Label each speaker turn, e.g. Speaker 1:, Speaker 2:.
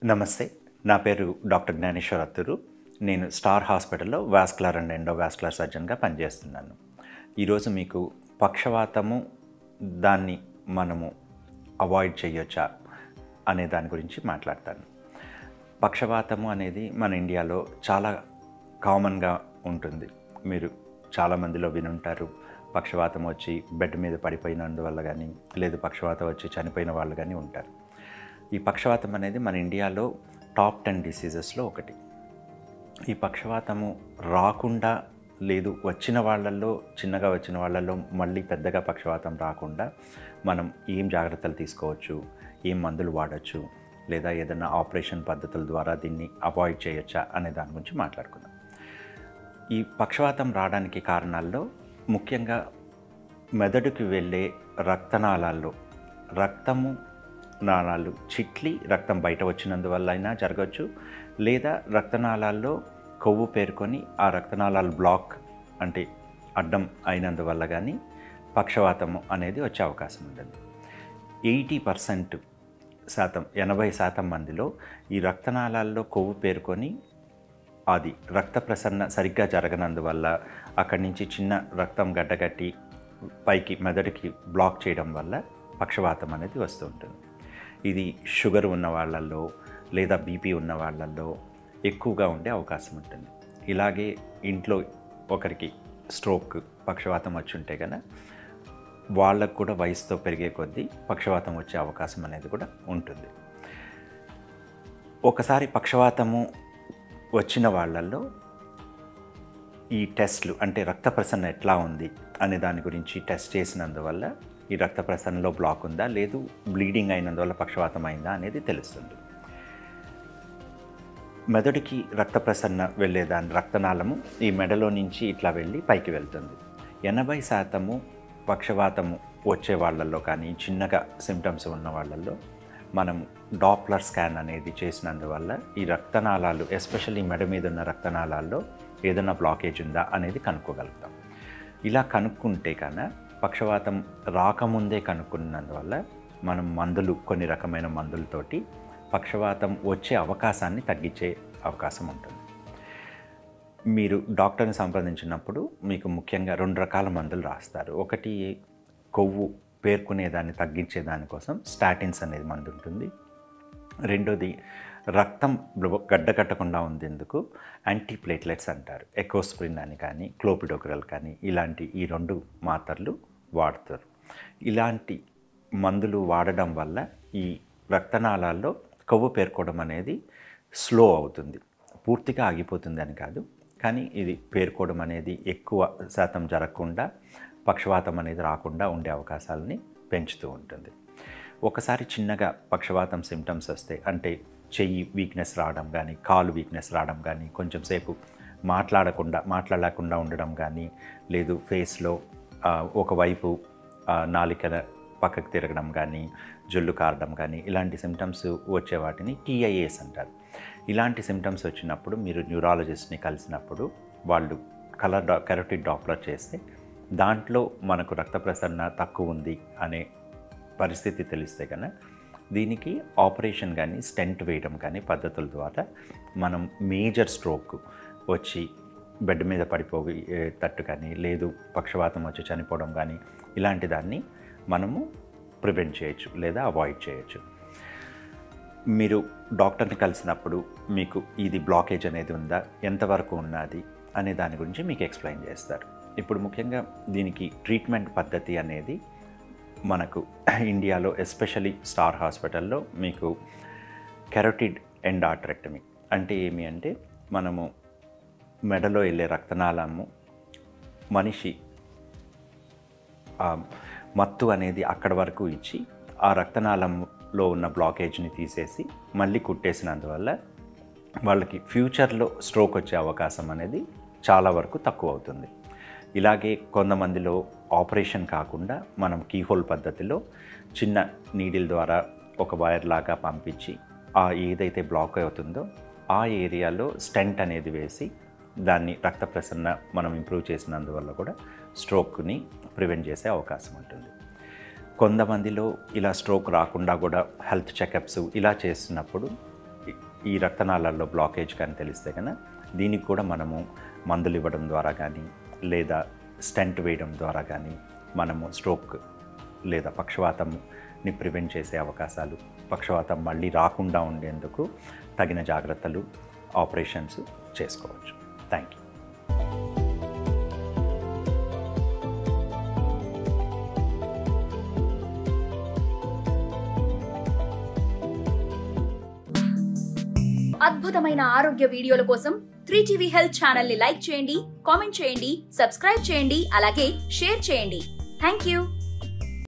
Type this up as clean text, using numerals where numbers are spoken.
Speaker 1: నమస్తే. నా పేరు డాక్టర్ జ్ఞానేశ్వర్ అత్తూరు. నేను స్టార్ హాస్పిటల్‌లో వాస్కులర్ అండ్ ఎండోవాస్కులర్ సర్జన్‌గా పనిచేస్తున్నాను. ఈరోజు మీకు పక్షవాతము, దాన్ని మనము అవాయిడ్ చేయొచ్చా అనే దాని గురించి మాట్లాడతాను. పక్షవాతము అనేది మన ఇండియాలో చాలా కామన్‌గా ఉంటుంది. మీరు చాలామందిలో వినుంటారు. పక్షవాతం వచ్చి బెడ్ మీద పడిపోయినందువల్ల కానీ, లేదు పక్షవాతం వచ్చి చనిపోయిన వాళ్ళు కానీ ఉంటారు. ఈ పక్షవాతం అనేది మన ఇండియాలో టాప్ 10 డిసీజెస్లో ఒకటి. ఈ పక్షవాతము రాకుండా, లేదు వచ్చిన వాళ్ళల్లో, చిన్నగా వచ్చిన వాళ్ళల్లో మళ్ళీ పెద్దగా పక్షవాతం రాకుండా మనం ఏం జాగ్రత్తలు తీసుకోవచ్చు, ఏం మందులు వాడచ్చు, లేదా ఏదైనా ఆపరేషన్ పద్ధతుల ద్వారా దీన్ని అవాయిడ్ చేయొచ్చా అనే దాని గురించి మాట్లాడుకుందాం. ఈ పక్షవాతం రావడానికి కారణాల్లో ముఖ్యంగా మెదడుకి వెళ్ళే రక్తనాళాల్లో రక్తము నాళాలు చిట్లి రక్తం బయట వచ్చినందువల్ల అయినా జరగవచ్చు, లేదా రక్తనాళాల్లో కొవ్వు పేరుకొని ఆ రక్తనాళాలు బ్లాక్ అంటే అడ్డం అయినందువల్ల కానీ పక్షవాతము అనేది వచ్చే అవకాశం ఉంటుంది. 80% మందిలో ఈ రక్తనాళాల్లో కొవ్వు పేరుకొని అది రక్త ప్రసరణ సరిగ్గా జరగనందువల్ల అక్కడి నుంచి చిన్న రక్తం గడ్డగట్టి పైకి మెదడుకి బ్లాక్ చేయడం వల్ల పక్షవాతం అనేది వస్తూ ఉంటుంది. ఇది షుగర్ ఉన్న వాళ్ళల్లో లేదా బీపీ ఉన్న వాళ్ళల్లో ఎక్కువగా ఉండే అవకాశం ఉంటుంది. ఇలాగే ఇంట్లో ఒకరికి స్ట్రోక్, పక్షవాతం వచ్చి ఉంటే కనుక వాళ్ళకు కూడా వయసుతో పెరిగే కొద్దీ పక్షవాతం వచ్చే అవకాశం అనేది కూడా ఉంటుంది. ఒకసారి పక్షవాతము వచ్చిన వాళ్ళల్లో ఈ టెస్ట్లు అంటే రక్త ప్రసరణ ఎట్లా ఉంది అనే దాని గురించి టెస్ట్ చేసినందువల్ల ఈ రక్త ప్రసరణలో బ్లాక్ ఉందా, లేదు బ్లీడింగ్ అయినందువల్ల పక్షవాతం అయిందా అనేది తెలుస్తుంది. మెదడుకి రక్త ప్రసరణ వెళ్ళేదాని రక్తనాళము ఈ మెడలో నుంచి ఇట్లా వెళ్ళి పైకి వెళ్తుంది. 80% పక్షవాతము వచ్చే వాళ్ళల్లో కానీ, చిన్నగా సిమ్టమ్స్ ఉన్న వాళ్ళల్లో మనం డాప్లర్ స్కాన్ అనేది చేసినందువల్ల ఈ రక్తనాళాలు, ఎస్పెషల్లీ మెడ మీద ఉన్న రక్తనాళాల్లో ఏదైనా బ్లాకేజ్ ఉందా అనేది కనుక్కోగలుగుతాం. ఇలా కనుక్కుంటే కన్నా పక్షవాతం రాకముందే కనుక్కున్నందువల్ల మనం కొన్ని రకమైన మందులతోటి పక్షవాతం వచ్చే అవకాశాన్ని తగ్గించే అవకాశం ఉంటుంది. మీరు డాక్టర్ని సంప్రదించినప్పుడు మీకు ముఖ్యంగా 2 రకాల మందులు రాస్తారు. ఒకటి కొవ్వు పేర్కొనేదాన్ని తగ్గించే దానికోసం స్టాటిన్స్ అనేది మందు ఉంటుంది. రెండోది రక్తం గడ్డకట్టకుండా ఉండేందుకు యాంటీప్లేట్లెట్స్ అంటారు. ఎకోస్ప్రిన్ అని కానీ, క్లోపిడోగ్రల్ కానీ ఇలాంటి ఈ 2 మాత్రలు వాడతారు. ఇలాంటి మందులు వాడడం వల్ల ఈ రక్తనాళాల్లో కొవ్వు పేర్కోవడం అనేది స్లో అవుతుంది. పూర్తిగా ఆగిపోతుంది అని కాదు, కానీ ఇది పేర్కోవడం అనేది ఎక్కువ శాతం జరగకుండా పక్షవాతం అనేది రాకుండా ఉండే అవకాశాలని పెంచుతూ ఉంటుంది. ఒకసారి చిన్నగా పక్షవాతం సిమ్టమ్స్ వస్తే, అంటే చెయ్యి వీక్నెస్ రావడం కానీ, కాలు వీక్నెస్ రావడం కానీ, కొంచెం సేపు మాట్లాడలేకుండా ఉండడం కానీ, లేదు ఫేస్లో ఒకవైపు నాలిక పక్కకు తిరగడం కానీ, జుల్లు కారడం కానీ, ఇలాంటి సిమ్టమ్స్ వచ్చే వాటిని TIAs అంటారు. ఇలాంటి సిమ్టమ్స్ వచ్చినప్పుడు మీరు న్యూరాలజిస్ట్ని కలిసినప్పుడు వాళ్ళు కెరోటిడ్ డాప్లర్ చేస్తే దాంట్లో మనకు రక్త ప్రసరణ తక్కువ ఉంది అనే పరిస్థితి తెలిస్తే కనుక దీనికి ఆపరేషన్ కానీ, స్టెంట్ వేయడం కానీ పద్ధతుల ద్వారా మనం మేజర్ స్ట్రోక్ వచ్చి బెడ్ మీద పడిపోయేటట్టు కానీ, లేదు పక్షవాతం వచ్చి చనిపోవడం కానీ ఇలాంటి దాన్ని మనము ప్రివెంట్ చేయొచ్చు లేదా అవాయిడ్ చేయొచ్చు. మీరు డాక్టర్ని కలిసినప్పుడు మీకు ఇది బ్లాకేజ్ అనేది ఉందా, ఎంతవరకు ఉన్నది అనే దాని గురించి మీకు ఎక్స్ప్లెయిన్ చేస్తారు. ఇప్పుడు ముఖ్యంగా దీనికి ట్రీట్మెంట్ పద్ధతి అనేది మనకు ఇండియాలో ఎస్పెషల్లీ స్టార్ హాస్పిటల్లో మీకు కెరోటిడ్ ఎండార్టరెక్టమీ అంటే ఏమి అంటే, మనము మెడలో వెళ్ళే రక్తనాళము మనిషి మత్తు అనేది అక్కడి వరకు ఇచ్చి ఆ రక్తనాళంలో ఉన్న బ్లాకేజ్ని తీసేసి మళ్ళీ కుట్టేసినందువల్ల వాళ్ళకి ఫ్యూచర్లో స్ట్రోక్ వచ్చే అవకాశం అనేది చాలా వరకు తక్కువ అవుతుంది. ఇలాగే కొంతమందిలో ఆపరేషన్ కాకుండా మనం కీహోల్ పద్ధతిలో చిన్న నీడిల్ ద్వారా ఒక వైర్ లాగా పంపించి ఏదైతే బ్లాక్ అవుతుందో ఆ ఏరియాలో స్టెంట్ అనేది వేసి దాన్ని రక్త ప్రసరణ మనం ఇంప్రూవ్ చేసినందువల్ల కూడా స్ట్రోక్ని ప్రివెంట్ చేసే అవకాశం ఉంటుంది. కొంతమందిలో ఇలా స్ట్రోక్ రాకుండా కూడా హెల్త్ చెకప్స్ ఇలా చేస్తున్నప్పుడు ఈ రక్తనాళాల్లో బ్లాకేజ్ కానీ తెలిస్తే కనుక దీనికి కూడా మనము మందులు ఇవ్వడం ద్వారా కానీ లేదా స్టెంట్ వేయడం ద్వారా కానీ మనము స్ట్రోక్ లేదా పక్షవాతంని ప్రివెంట్ చేసే అవకాశాలు, పక్షవాతం మళ్ళీ రాకుండా ఉండేందుకు తగిన జాగ్రత్తలు, ఆపరేషన్స్ చేసుకోవచ్చు. Thank you.
Speaker 2: అద్భుతమైన ఆరోగ్య వీడియోల కోసం 3TV హెల్త్ ఛానల్ ని లైక్ చేయండి, కామెంట్ చేయండి, సబ్స్క్రైబ్ చేయండి, అలాగే షేర్ చేయండి. Thank you.